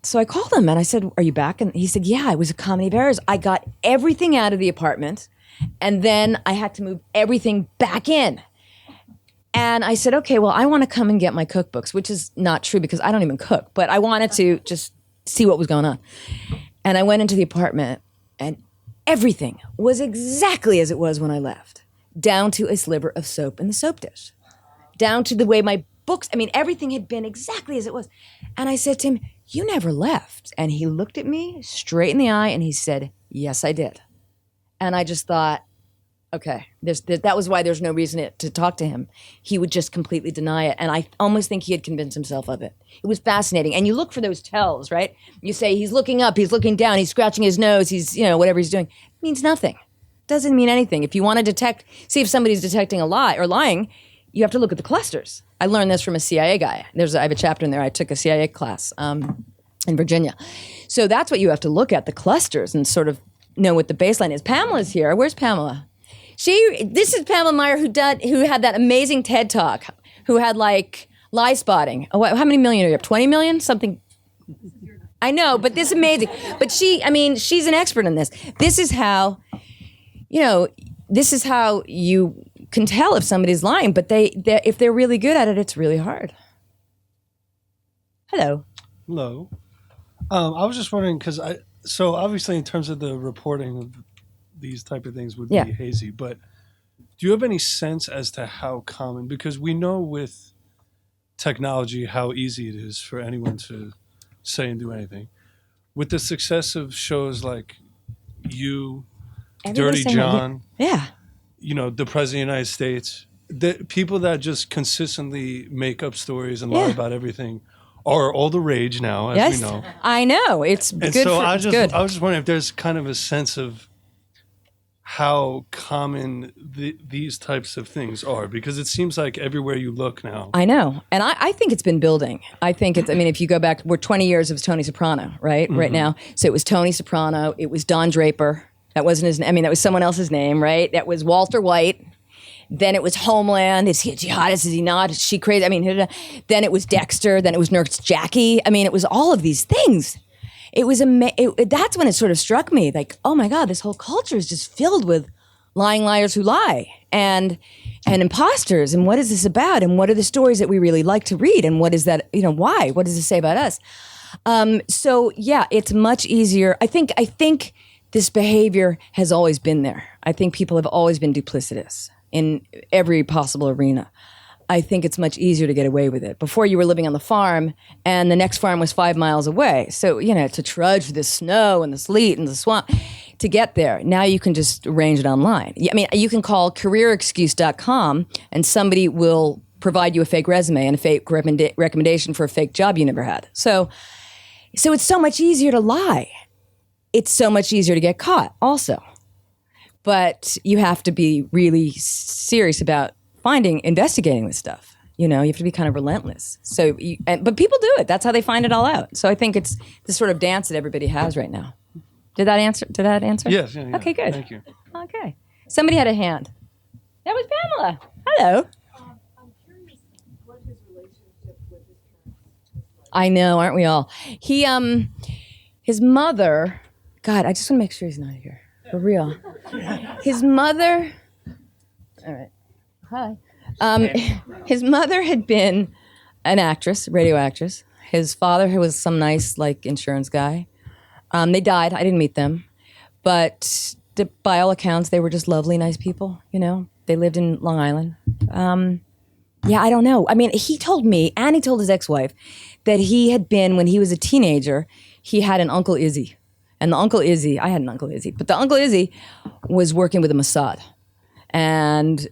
so I called him and I said, are you back? And he said, yeah, it was a comedy of errors. I got everything out of the apartment and then I had to move everything back in. And I said, okay, well, I want to come and get my cookbooks, which is not true because I don't even cook, but I wanted to just see what was going on. And I went into the apartment and everything was exactly as it was when I left. Down to a sliver of soap in the soap dish, down to the way my books, everything had been exactly as it was. And I said to him, you never left. And he looked at me straight in the eye and he said, yes, I did. And I just thought, okay, that was why there's no reason to talk to him. He would just completely deny it. And I almost think he had convinced himself of it. It was fascinating. And you look for those tells, right? You say, he's looking up, he's looking down, he's scratching his nose, he's, whatever he's doing. It means nothing. Doesn't mean anything. If you want to see if somebody's detecting a lie or lying, you have to look at the clusters. I learned this from a CIA guy. I have a chapter in there. I took a CIA class in Virginia. So that's what you have to look at, the clusters, and sort of know what the baseline is. Pamela's here. Where's Pamela? This is Pamela Meyer who had that amazing TED Talk, who had like lie spotting. Oh, how many million are you up? 20 million? Something. I know, but this is amazing. But she's an expert in this. This is how you can tell if somebody's lying, but if they're really good at it, it's really hard. Hello. Hello. I was just wondering, so obviously in terms of the reporting of these type of things would be hazy, but do you have any sense as to how common, because we know with technology how easy it is for anyone to say and do anything. With the success of shows like You, Dirty John, the President of the United States, the people that just consistently make up stories and lie about everything are all the rage now, as we know. I know. It's good. So I was just wondering if there's kind of a sense of how common these types of things are, because it seems like everywhere you look now. I know. And I think it's been building. If you go back, we're 20 years of Tony Soprano, right? Mm-hmm. Right now. So it was Tony Soprano. It was Don Draper. That wasn't his name. That was someone else's name, right? That was Walter White. Then it was Homeland. Is he a jihadist? Is he not? Is she crazy? Then it was Dexter. Then it was Nurse Jackie. It was all of these things. It was that's when it sort of struck me, like, oh my God, this whole culture is just filled with lying liars who lie and imposters. And what is this about? And what are the stories that we really like to read? And what is that? Why? What does it say about us? So yeah, it's much easier. I think this behavior has always been there. I think people have always been duplicitous in every possible arena. I think it's much easier to get away with it. Before, you were living on the farm and the next farm was 5 miles away. So, to trudge the snow and the sleet and the swamp to get there. Now you can just arrange it online. I mean, you can call careerexcuse.com and somebody will provide you a fake resume and a fake recommendation for a fake job you never had. So it's so much easier to lie. It's so much easier to get caught also. But you have to be really serious about investigating this stuff. You have to be kind of relentless. But people do it. That's how they find it all out. So I think it's the sort of dance that everybody has right now. Did that answer? Yes. Yeah. Okay, good. Thank you. Okay. Somebody had a hand. That was Pamela. Hello. I'm curious what his relationship with his parents was like. I know, aren't we all? His mother, God, I just want to make sure he's not here. For real. His mother, all right. Hi. His mother had been an actress, radio actress. His father, who was some nice, insurance guy. They died. I didn't meet them. But by all accounts, they were just lovely, nice people, They lived in Long Island. Yeah, I don't know. I mean, he told me, and he told his ex-wife, that he had been, when he was a teenager, he had an Uncle Izzy. And the Uncle Izzy, I had an Uncle Izzy, but the Uncle Izzy was working with the Mossad. And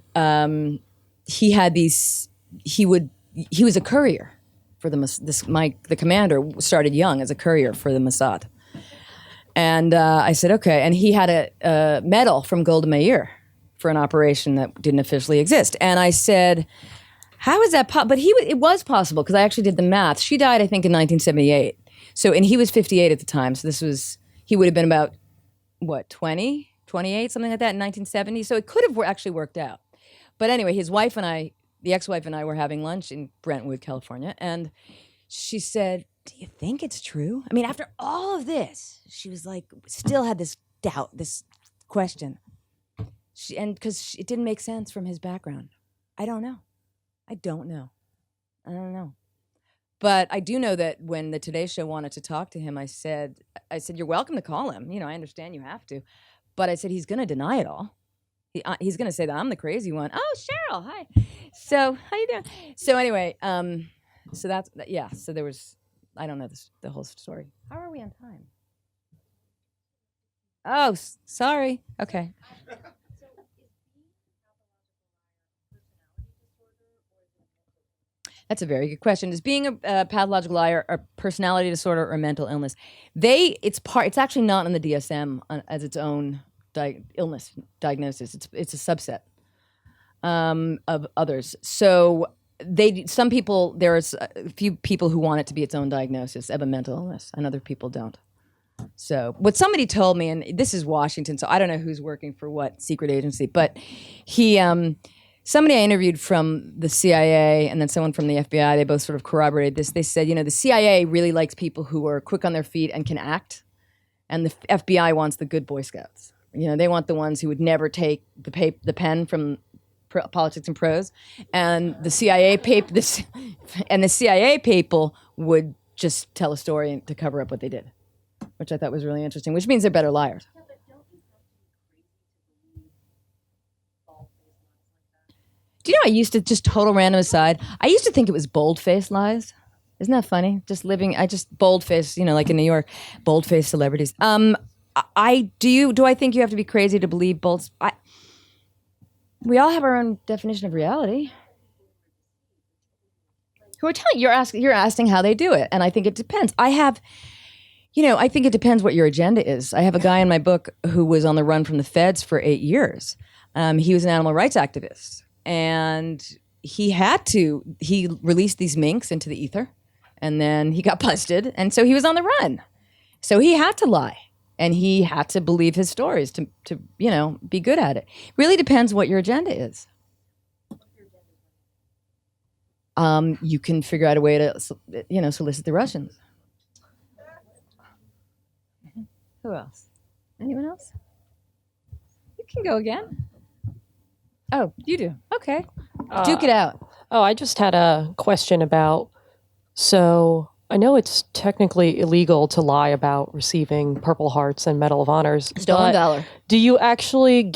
he had these. He was a courier for the commander started young as a courier for the Mossad. And I said, okay. And he had a medal from Golda Meir for an operation that didn't officially exist. And I said, how is that possible? But it was possible because I actually did the math. She died, I think, in 1978. So, and he was 58 at the time. So he would have been about, 20? 28, something like that in 1970. So it could have actually worked out. But anyway, his wife and I, the ex-wife and I were having lunch in Brentwood, California. And she said, do you think it's true? I mean, after all of this, she was still had this doubt, this question. Because it didn't make sense from his background. I don't know. I don't know. But I do know that when the Today Show wanted to talk to him, I said, you're welcome to call him. I understand you have to. But I said, he's going to deny it all. He's going to say that I'm the crazy one. Oh, Cheryl, hi. So, how you doing? So anyway, so that's, yeah. So there was, I don't know the whole story. How are we on time? Oh, sorry. Okay. That's a very good question. Is being a pathological liar a personality disorder or a mental illness? It's actually not in the DSM as its own illness diagnosis. It's a subset of others. So there's a few people who want it to be its own diagnosis of a mental illness, and other people don't. So what somebody told me, and this is Washington, so I don't know who's working for what secret agency, but somebody I interviewed from the CIA and then someone from the FBI, they both sort of corroborated this. They said, the CIA really likes people who are quick on their feet and can act, and the FBI wants the good Boy Scouts. They want the ones who would never take the pen from Politics and Prose, and the CIA people would just tell a story to cover up what they did, which I thought was really interesting. Which means they're better liars. Do you know, I used to, just total random aside, I used to think it was bold-faced lies. Isn't that funny? Bold-faced, like in New York, bold-faced celebrities. Do I think you have to be crazy to believe we all have our own definition of reality. Who are telling you're asking how they do it, and I think it depends. I think it depends what your agenda is. I have a guy in my book who was on the run from the feds for 8 years. He was an animal rights activist. And he released these minks into the ether, and then he got busted, and so he was on the run. So he had to lie, and he had to believe his stories to be good at it. Really depends what your agenda is. You can figure out a way to, solicit the Russians. Who else? Anyone else? You can go again. Oh, you do? Okay. Duke it out. Oh, I just had a question about, so I know it's technically illegal to lie about receiving Purple Hearts and Medal of Honors. Stolen valor. Do you actually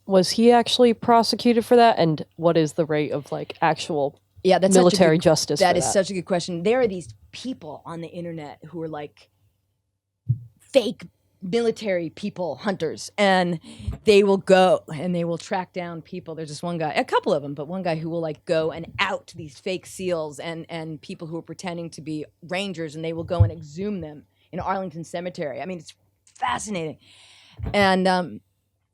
was he actually prosecuted for that? And what is the rate of like actual that's military justice? That is such a good question. There are these people on the internet who are like fake military people, hunters, and they will go and they will track down people. There's this one guy, a couple of them, but one guy who will like go and out these fake SEALs and people who are pretending to be rangers, and they will go and exhume them in Arlington Cemetery. I mean, it's fascinating. And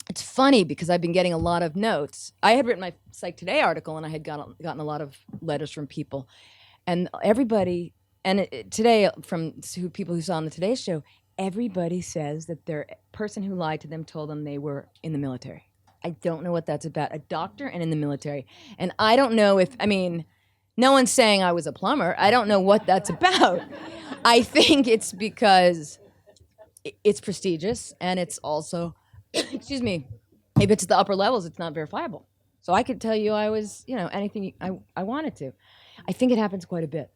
it's funny because I've been getting a lot of notes. I had written my Psych Today article, and I had gotten a lot of letters from people, and everybody, and today from people who saw on the Today Show, everybody says that their person who lied to them told them they were in the military. I don't know what that's about. A doctor and in the military. And I don't know no one's saying I was a plumber. I don't know what that's about. I think it's because it's prestigious, and it's also, excuse me, if it's the upper levels, it's not verifiable. So I could tell you I was, anything I wanted to. I think it happens quite a bit.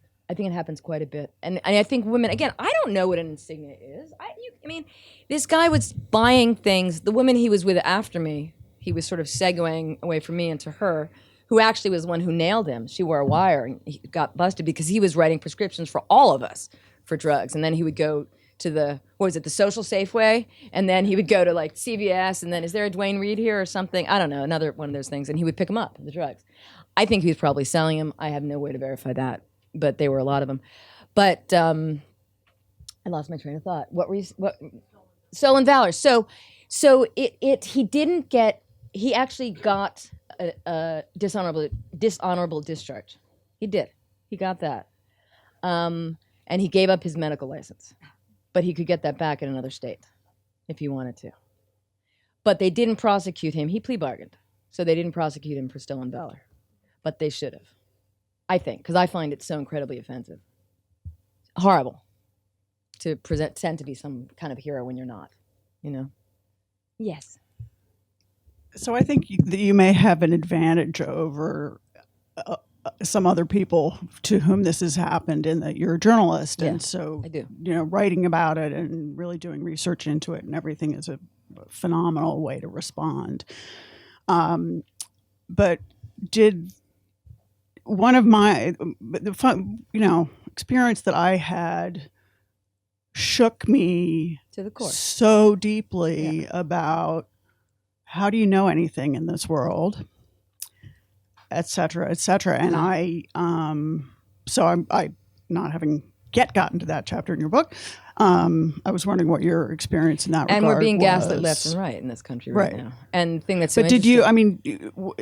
And I think women, again, I don't know what an insignia is. This guy was buying things. The woman he was with after me, he was sort of segueing away from me into her, who actually was the one who nailed him. She wore a wire, and he got busted because he was writing prescriptions for all of us for drugs. And then he would go to the Social Safeway, and then he would go to like CVS, and then is there a Dwayne Reed here or something? I don't know, another one of those things. And he would pick them up, the drugs. I think he was probably selling them. I have no way to verify that, but there were a lot of them. But I lost my train of thought. Stolen valor. So he actually got a dishonorable discharge. He did. He got that. And he gave up his medical license. But he could get that back in another state if he wanted to. But they didn't prosecute him. He plea bargained. So they didn't prosecute him for stolen valor. But they should have, I think, because I find it so incredibly offensive. Horrible to pretend to be some kind of hero when you're not, Yes. So I think that you may have an advantage over some other people to whom this has happened, in that you're a journalist, and so I do. Writing about it and really doing research into it and everything is a phenomenal way to respond. But did one of my experience that I had shook me to the core so deeply about how do you know anything in this world, et cetera, et cetera. And I not having yet gotten to that chapter in your book, I was wondering what your experience in that regard was. And we're being gaslit left and right in this country right now. And the thing that's so but did you,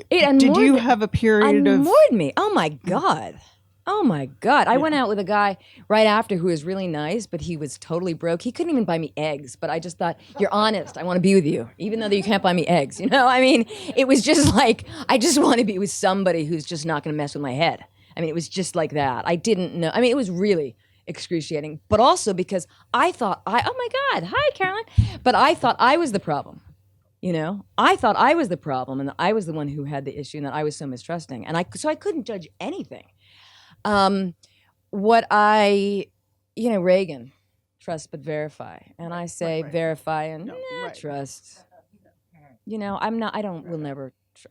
did you have a period of... Unmoored me. Oh, my God. I went out with a guy right after who was really nice, but he was totally broke. He couldn't even buy me eggs, but I just thought, you're honest. I want to be with you, even though you can't buy me eggs. It was just like, I just want to be with somebody who's just not going to mess with my head. It was just like that. I didn't know. It was really excruciating, but also because I thought, oh my God, hi, Caroline. But I thought I was the problem. I thought I was the problem, and that I was the one who had the issue, and that I was so mistrusting. And so I couldn't judge anything. Reagan, trust but verify. And I say verify and trust.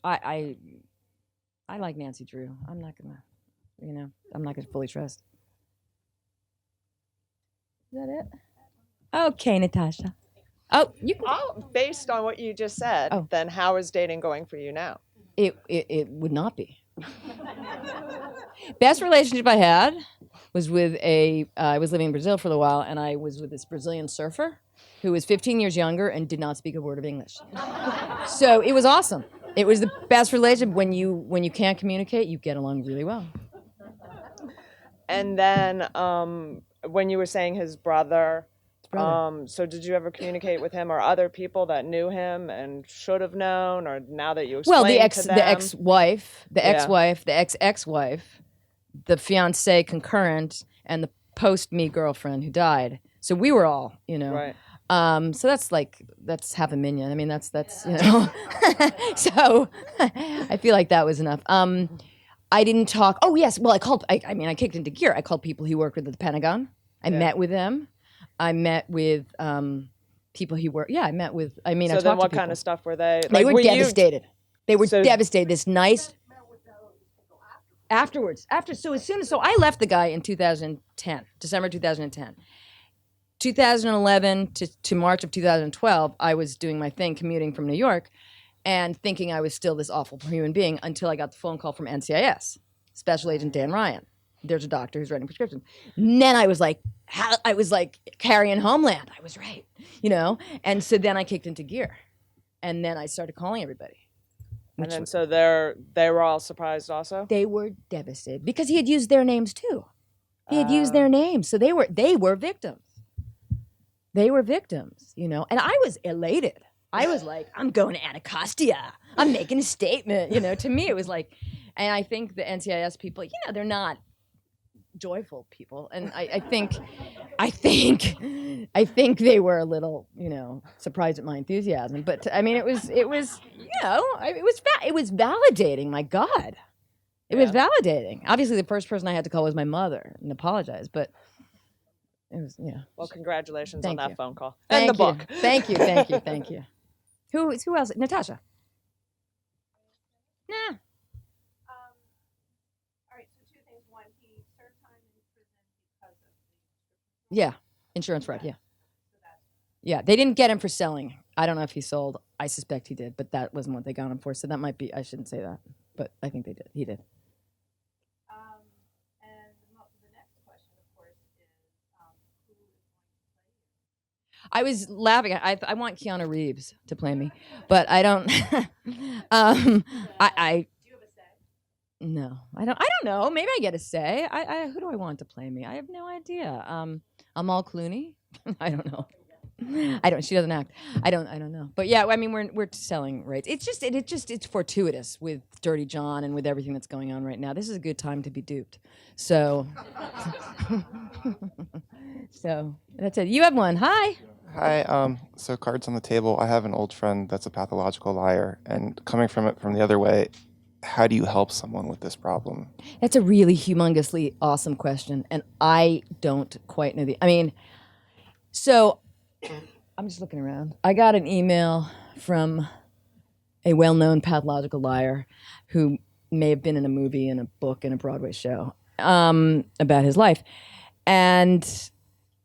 I like Nancy Drew. I'm not gonna fully trust. Is that it? Okay, Natasha. Oh, you can. Based on what you just said, then how is dating going for you now? It would not be. Best relationship I had was with I was living in Brazil for a while, and I was with this Brazilian surfer who was 15 years younger and did not speak a word of English. So it was awesome. It was the best relationship. When you can't communicate, you get along really well. And then when you were saying his brother, so did you ever communicate with him or other people that knew him and should have known, or now that you explained the ex-wife, the ex-wife, the fiance concurrent, and the post-me girlfriend who died. So we were all, Right. So that's half a million. That's So I feel like that was enough. I didn't talk. Oh yes, well I kicked into gear. I called people he worked with at the Pentagon. I met with them. I met with people he worked. Yeah, I met with. I mean, So I then talked what to kind of stuff were they? They were you- devastated. They were So- devastated. This nice. Afterwards, so I left the guy in 2010, December 2010. 2011 to March of 2012, I was doing my thing, commuting from New York, and thinking I was still this awful human being until I got the phone call from NCIS, Special Agent Dan Ryan. There's a doctor who's writing prescriptions. And then I was like, carrying Homeland. I was right, And so then I kicked into gear, and then I started calling everybody. And then so they were all surprised also? They were devastated because he had used their names too. He had used their names, so they were victims. They were victims, and I was elated. I was like, I'm going to Anacostia. I'm making a statement. To me it was like, and I think the NCIS people, they're not joyful people, and I think they were a little, surprised at my enthusiasm. But I mean, it was validating. My God, it was validating. Obviously, the first person I had to call was my mother and apologize, but it was, Well, congratulations Thank on that you. phone call Thank and the you. book. Thank you. Who else? Natasha. Nah. All right, so two things. One, he served time in prison because of the Yeah, insurance fraud. Yeah, they didn't get him for selling. I don't know if he sold. I suspect he did, but that wasn't what they got him for. So that might be. I shouldn't say that, but I think they did. He did. and the next question, of course, is who is going to play you? I was laughing. I want Keanu Reeves to play me, but I don't. I Do you have a say? no. I don't know. Maybe I get a say. Who do I want to play me? I have no idea. Amal Clooney. I don't know. She doesn't act. I don't know. But yeah, I mean, we're selling rights. It's it's fortuitous with Dirty John and with everything that's going on right now. This is a good time to be duped. So, so that's it. You have one. Hi. Hi. So cards on the table. I have an old friend that's a pathological liar, and coming from it from the other way, how do you help someone with this problem? That's a really humongously awesome question, and I don't quite know so I'm just looking around. I got an email from a well-known pathological liar who may have been in a movie and a book and a Broadway show about his life, and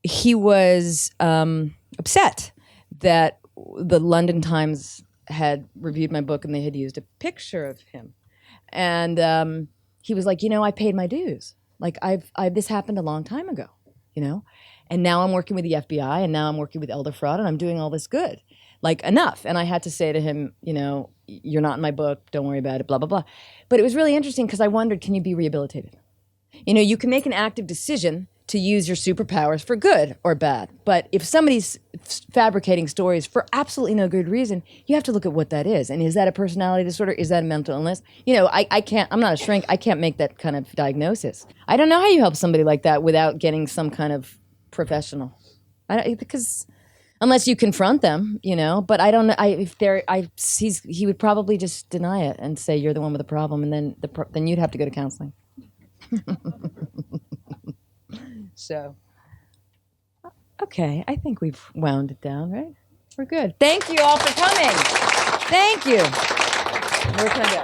he was upset that the London Times had reviewed my book and they had used a picture of him. And he was like, I paid my dues. Like this happened a long time ago, and now I'm working with the FBI and now I'm working with elder fraud and I'm doing all this good, like enough. And I had to say to him, you're not in my book. Don't worry about it, blah, blah, blah. But it was really interesting because I wondered, can you be rehabilitated? You can make an active decision to use your superpowers for good or bad. But if somebody's fabricating stories for absolutely no good reason, you have to look at what that is. And is that a personality disorder? Is that a mental illness? I can't, I'm not a shrink. I can't make that kind of diagnosis. I don't know how you help somebody like that without getting some kind of professional. Because unless you confront them, but I don't know. He would probably just deny it and say, you're the one with the problem. And then you'd have to go to counseling. So, okay, I think we've wound it down, right? We're good. Thank you all for coming. Thank you. Where can I go?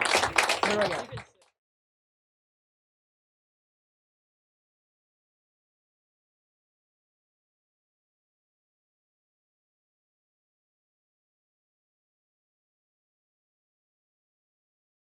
Where do I go?